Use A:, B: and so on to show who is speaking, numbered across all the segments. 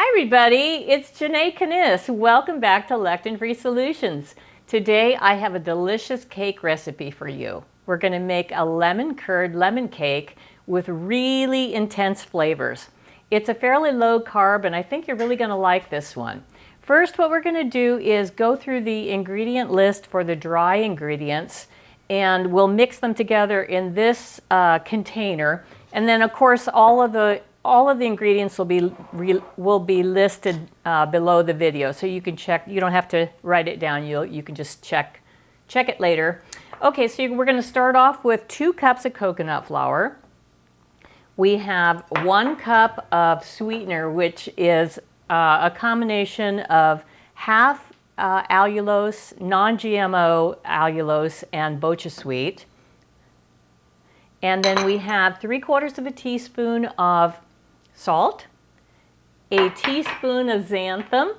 A: everybody, it's Janae Canis. Welcome back to Lectin-Free Solutions. Today I have a delicious cake recipe for you. We're going to make a lemon curd lemon cake with really intense flavors. It's a fairly low carb and I think you're really going to like this one. First, what we're going to do is go through the ingredient list for the dry ingredients and we'll mix them together in this container. And then of course all of the ingredients will be listed below the video, so you can check. You don't have to write it down. You can just check it later. Okay, so we're going to start off with 2 cups of coconut flour. We have 1 cup of sweetener, which is a combination of half allulose, non-GMO allulose, and Bocha Sweet. And then we have 3/4 teaspoon of salt, a teaspoon of xanthan,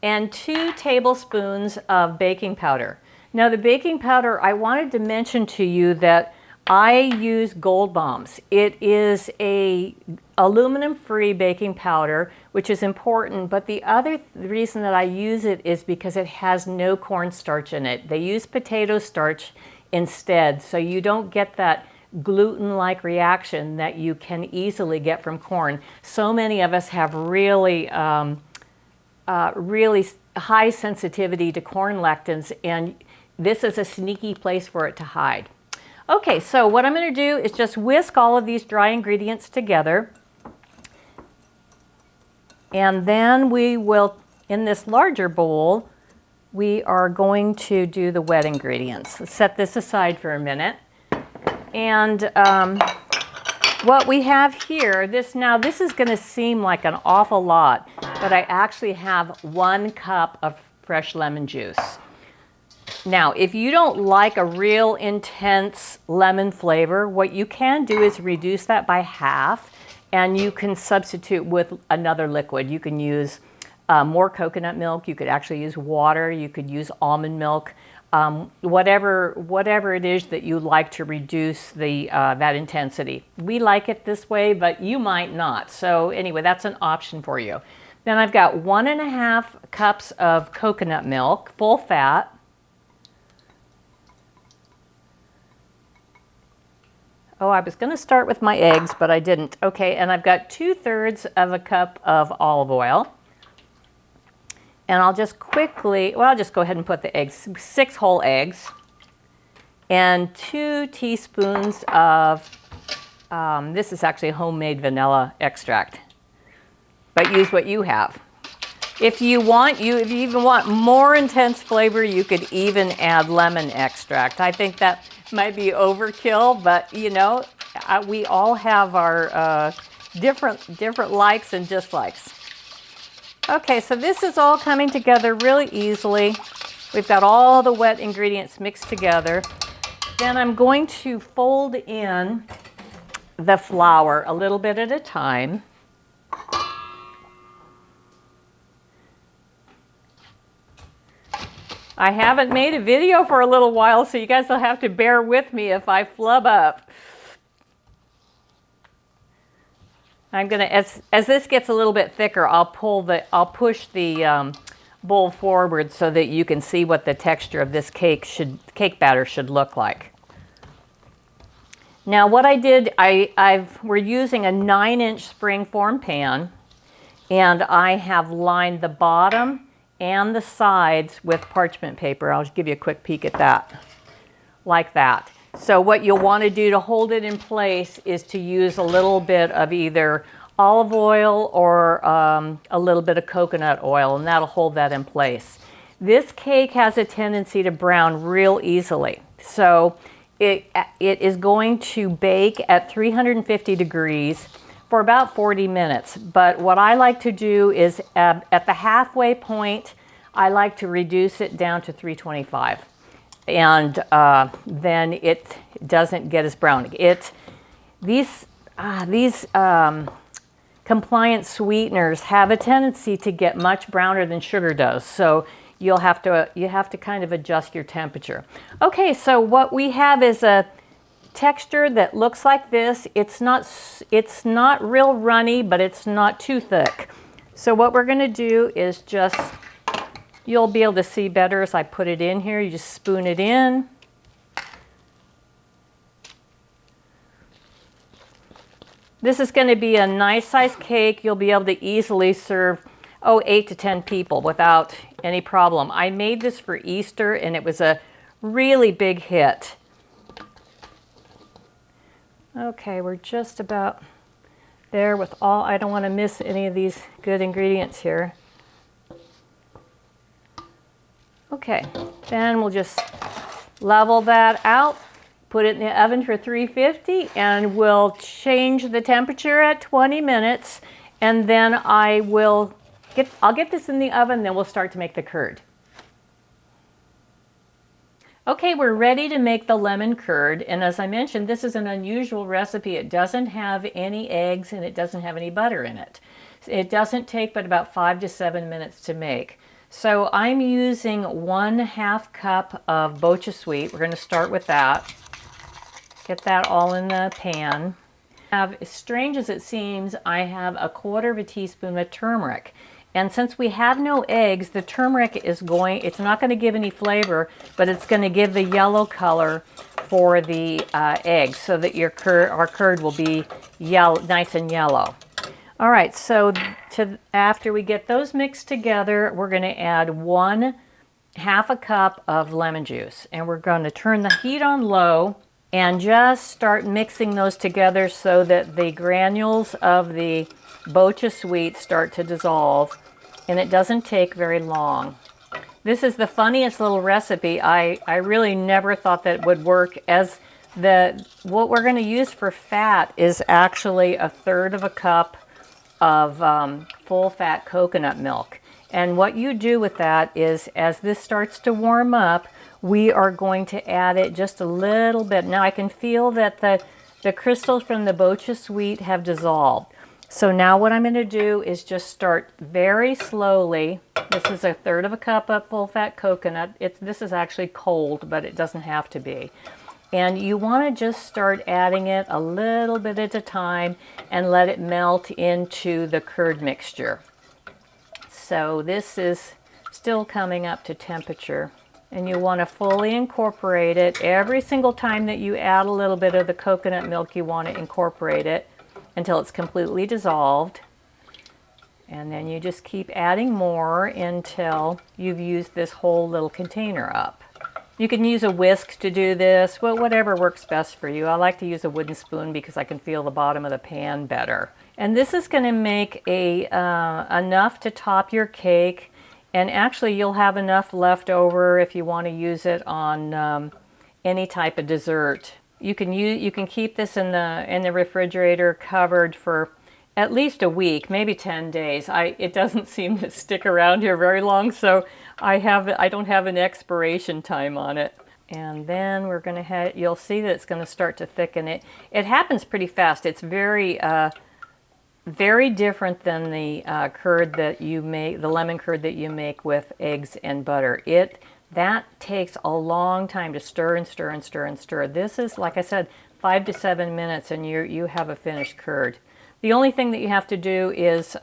A: and 2 tablespoons of baking powder. Now the baking powder, I wanted to mention to you that I use Gold Bombs. It is a aluminum-free baking powder, which is important, but the other reason that I use it is because it has no cornstarch in it. They use potato starch instead, so you don't get that gluten-like reaction that you can easily get from corn. So many of us have really high sensitivity to corn lectins, and this is a sneaky place for it to hide. Okay, so what I'm going to do is just whisk all of these dry ingredients together, and then we will, in this larger bowl, we are going to do the wet ingredients. Let's set this aside for a minute. And what we have here, this is going to seem like an awful lot, but I actually have 1 cup of fresh lemon juice. Now, if you don't like a real intense lemon flavor, what you can do is reduce that by half, and you can substitute with another liquid. You can use more coconut milk. You could actually use water. You could use almond milk. Whatever it is that you like to reduce that intensity. We like it this way, but you might not. So anyway, that's an option for you. Then I've got 1.5 cups of coconut milk, full fat. Oh, I was going to start with my eggs, but I didn't. Okay, and I've got 2/3 of a cup of olive oil. And I'll just quickly, well, I'll just go ahead and put the eggs, 6 whole eggs, and 2 teaspoons of, this is actually homemade vanilla extract, but use what you have. If you even want more intense flavor, you could even add lemon extract. I think that might be overkill, but you know, we all have our different likes and dislikes. Okay, so this is all coming together really easily. We've got all the wet ingredients mixed together. Then I'm going to fold in the flour a little bit at a time. I haven't made a video for a little while, so you guys will have to bear with me if I flub up. I'm going to, as this gets a little bit thicker, I'll push the bowl forward so that you can see what the texture of this cake batter should look like. Now what I did, we're using a 9-inch springform pan, and I have lined the bottom and the sides with parchment paper. I'll just give you a quick peek at that, like that. So what you'll want to do to hold it in place is to use a little bit of either olive oil or a little bit of coconut oil, and that'll hold that in place. This cake has a tendency to brown real easily. So it is going to bake at 350 degrees for about 40 minutes. But what I like to do is at the halfway point, I like to reduce it down to 325. And then it doesn't get as brown. These compliant sweeteners have a tendency to get much browner than sugar does, so you have to kind of adjust your temperature. Okay, so what we have is a texture that looks like this. It's not real runny, but it's not too thick. So what we're going to do is just, you'll be able to see better as I put it in here. You just spoon it in. This is going to be a nice size cake. You'll be able to easily serve, 8 to 10 people without any problem. I made this for Easter and it was a really big hit. Okay, we're just about there with all, I don't want to miss any of these good ingredients here. Okay, then we'll just level that out, put it in the oven for 350, and we'll change the temperature at 20 minutes, and then I'll get this in the oven, then we'll start to make the curd. Okay, we're ready to make the lemon curd, and as I mentioned, this is an unusual recipe. It doesn't have any eggs and it doesn't have any butter in it. It doesn't take but about 5 to 7 minutes to make. So I'm using 1/2 cup of Bocha Sweet. We're going to start with that. Get that all in the pan. As strange as it seems, I have 1/4 teaspoon of turmeric. And since we have no eggs, the turmeric it's not going to give any flavor, but it's going to give the yellow color for the eggs so that our curd will be nice and yellow. All right, so after we get those mixed together, we're going to add 1/2 cup of lemon juice. And we're going to turn the heat on low and just start mixing those together so that the granules of the Bocha Sweet start to dissolve, and it doesn't take very long. This is the funniest little recipe. I really never thought that it would work, as what we're going to use for fat is actually 1/3 cup of full fat coconut milk. And what you do with that is, as this starts to warm up, we are going to add it just a little bit. Now I can feel that the crystals from the Bocha Sweet have dissolved. So now what I'm going to do is just start very slowly. This is 1/3 cup of full fat coconut. This is actually cold, but it doesn't have to be. And you want to just start adding it a little bit at a time and let it melt into the curd mixture. So this is still coming up to temperature. And you want to fully incorporate it. Every single time that you add a little bit of the coconut milk, you want to incorporate it until it's completely dissolved. And then you just keep adding more until you've used this whole little container up. You can use a whisk to do this, well, whatever works best for you. I like to use a wooden spoon because I can feel the bottom of the pan better. And this is going to make enough to top your cake. And actually, you'll have enough left over if you want to use it on any type of dessert. You can keep this in the refrigerator covered for at least a week, maybe 10 days. It doesn't seem to stick around here very long, so I don't have an expiration time on it. And then we're going to you'll see that it's going to start to thicken. It happens pretty fast. It's very different than the curd that you make, the lemon curd that you make with eggs and butter. That takes a long time to stir and stir and stir and stir. This is, like I said, 5 to 7 minutes and you have a finished curd. The only thing that you have to do is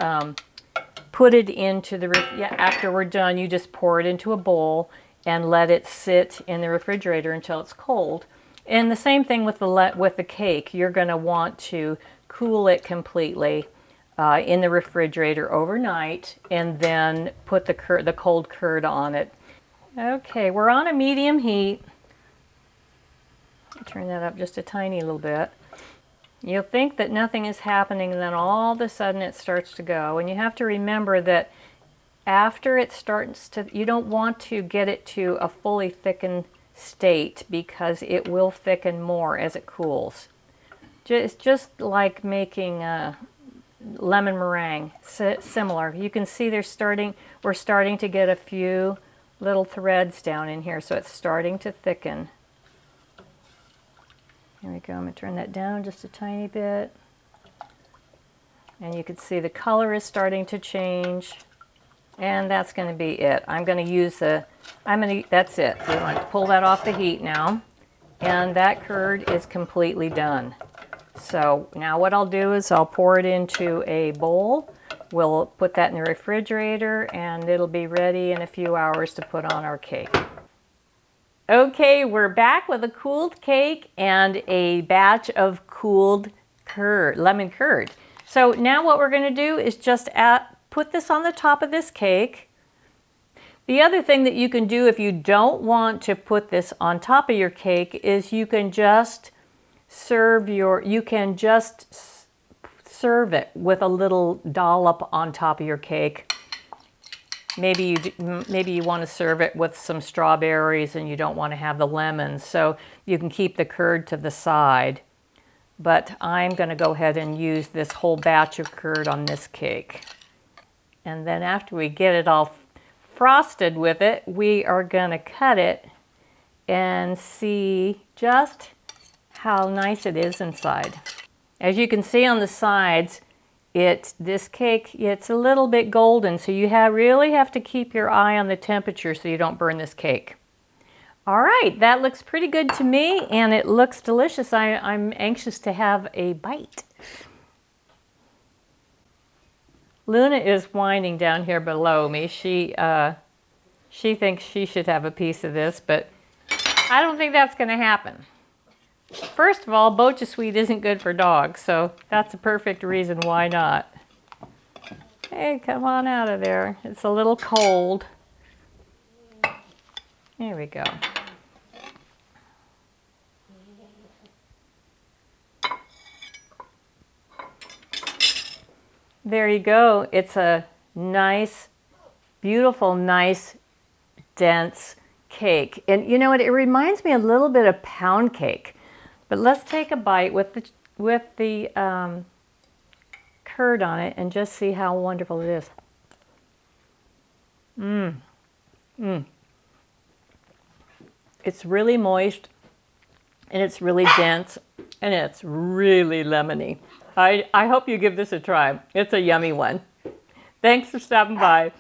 A: put it into after we're done, you just pour it into a bowl and let it sit in the refrigerator until it's cold. And the same thing with the cake. You're going to want to cool it completely in the refrigerator overnight and then put the cold curd on it. Okay, we're on a medium heat. Turn that up just a tiny little bit. You'll think that nothing is happening, and then all of a sudden it starts to go. And you have to remember that after it starts to, you don't want to get it to a fully thickened state because it will thicken more as it cools. It's just like making lemon meringue, similar. You can see we're starting to get a few little threads down in here, so it's starting to thicken. Here we go. I'm going to turn that down just a tiny bit. And you can see the color is starting to change. And that's going to be it. I'm going to use that's it. We're going to pull that off the heat now. And that curd is completely done. So now what I'll do is I'll pour it into a bowl. We'll put that in the refrigerator and it'll be ready in a few hours to put on our cake. Okay, we're back with a cooled cake and a batch of cooled curd, lemon curd. So now what we're going to do is just put this on the top of this cake. The other thing that you can do if you don't want to put this on top of your cake is you can just serve it with a little dollop on top of your cake. Maybe you want to serve it with some strawberries and you don't want to have the lemons, so you can keep the curd to the side. But I'm going to go ahead and use this whole batch of curd on this cake. And then after we get it all frosted with it, we are going to cut it and see just how nice it is inside. As you can see on the sides, this cake, it's a little bit golden, so you really have to keep your eye on the temperature so you don't burn this cake. All right, that looks pretty good to me, and it looks delicious. I'm anxious to have a bite. Luna is whining down here below me. She thinks she should have a piece of this, but I don't think that's going to happen. First of all, Bocha Sweet isn't good for dogs, so that's a perfect reason why not. Hey, come on out of there. It's a little cold. There we go. There you go. It's a nice, beautiful, nice, dense cake. And you know what? It reminds me a little bit of pound cake. But let's take a bite with the curd on it and just see how wonderful it is. It's really moist, and it's really dense, and it's really lemony. I hope you give this a try. It's a yummy one. Thanks for stopping by.